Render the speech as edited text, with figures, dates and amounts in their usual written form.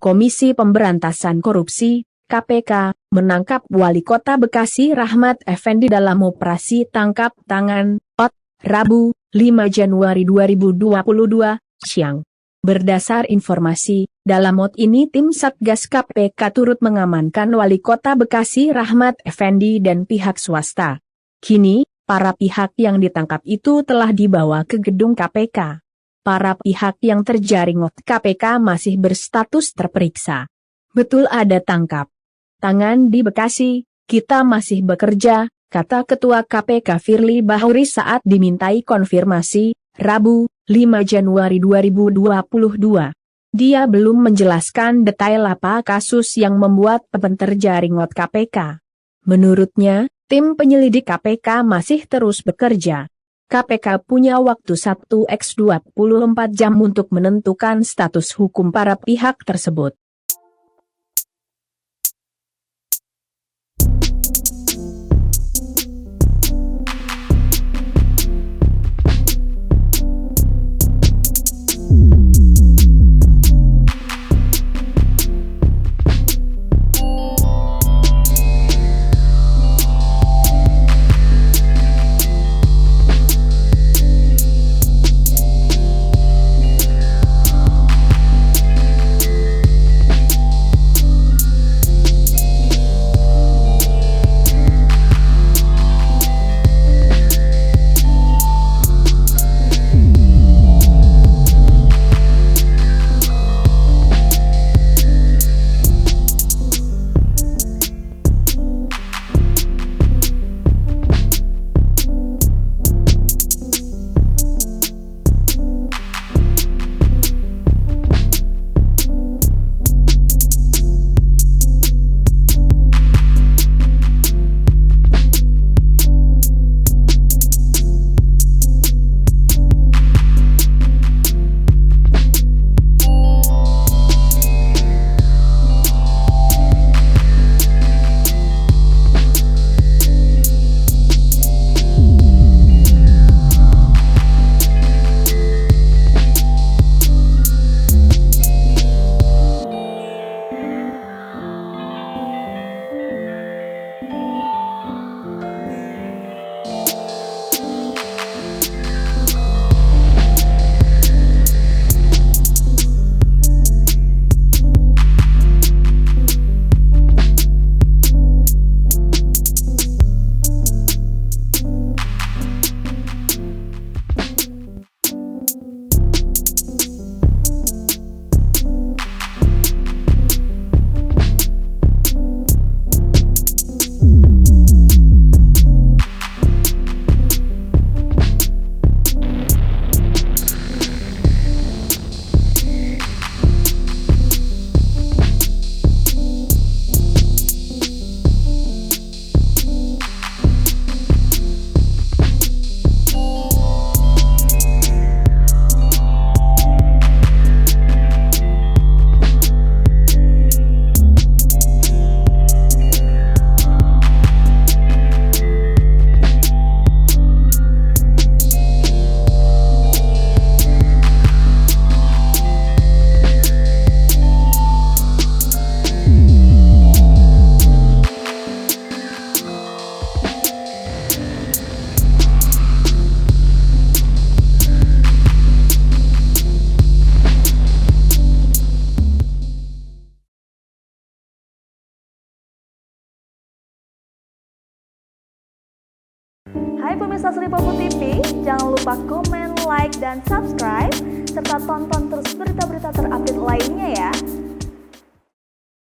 Komisi Pemberantasan Korupsi, KPK, menangkap Wali Kota Bekasi Rahmat Effendi dalam operasi tangkap tangan, Rabu, 5 Januari 2022, siang. Berdasar informasi, dalam OT ini tim Satgas KPK turut mengamankan Wali Kota Bekasi Rahmat Effendi dan pihak swasta. Kini, para pihak yang ditangkap itu telah dibawa ke gedung KPK. Para pihak yang terjaring OT KPK masih berstatus terperiksa. Betul ada tangkap tangan di Bekasi, kita masih bekerja, kata Ketua KPK Firly Bahuri saat dimintai konfirmasi, Rabu, 5 Januari 2022. Dia belum menjelaskan detail apa kasus yang membuat terjaring OT KPK. Menurutnya, tim penyelidik KPK masih terus bekerja. KPK punya waktu 1x24 jam untuk menentukan status hukum para pihak tersebut. Hai pemirsa Sri Popo TV, jangan lupa komen, like, dan subscribe, serta tonton terus berita-berita terupdate lainnya ya.